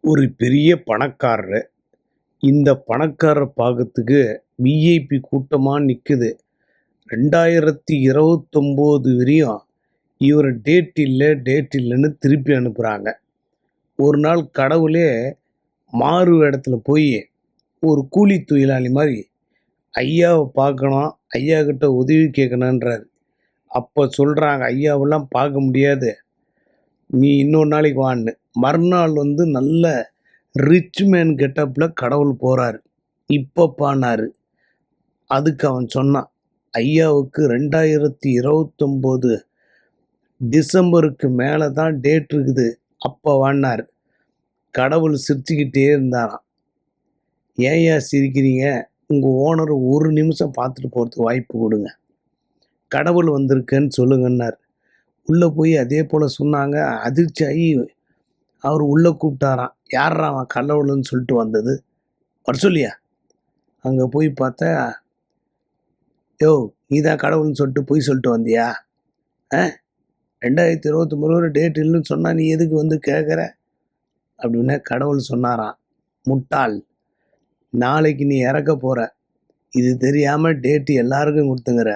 ஒரு பெரிய பணக்காரரு. இந்த பணக்காரர பார்க்கறதுக்கு விஐபி கூட்டமா நிக்குது. 2029 வரையும் இவரு டேட் இல்லன்னு திருப்பி அனுப்புறாங்க. ஒரு நாள் கடவுளே மாறு வேடத்துல போய் ஒரு கூலி தொழிலாளி மாரி ஐயாவ பார்க்கணும், ஐயா கிட்ட உதவி கேட்கணுன்றாரு. அப்ப சொல்றாங்க, ஐயாவெல்லாம் பார்க்க முடியாது. நீ இன்னொரு நாளைக்கு வான்னு. மறுநாள் நல்ல ரிச் மேன் கெட்டப்ல கடவுள் போறாரு. இப்பப்பான்னாரு. அதுக்கு அவன் சொன்னான், ஐயாவுக்கு 2029 டிசம்பருக்கு மேல தான் டேட் இருக்குது. அப்ப வான்னாரு. கடவுள் சிரிச்சுக்கிட்டே இருந்தாராம். ஏன்யா சிரிக்கிறீங்க? உங்க ஓனர் ஒரு நிமிஷம் பார்த்துட்டு போறதுக்கு வாய்ப்பு கொடுங்க. கடவுள் வந்திருக்கேன்னு சொல்லுங்கன்னாரு. உள்ள போய் அதே போல சொன்னாங்க. அதிர்ச்சி ஆகி அவர் உள்ள கூப்பிட்டாராம். யார்ரா அவன் கடவுள்னு சொல்லிட்டு வந்தது? வர சொல்லியா? அங்க போய் பார்த்தா, யோவ் நீ தான் கடவுள்னு சொல்லிட்டு பொய் சொல்லிட்டு வந்தியா? 2023 டேட் இல்லைன்னு சொன்னா நீ எதுக்கு வந்து கேட்குற? அப்படின்னு கடவுள் சொன்னாராம். முட்டாள், நாளைக்கு நீ இறக்க போற. இது தெரியாம டேட் எல்லாருக்கும் கொடுத்துங்கிற.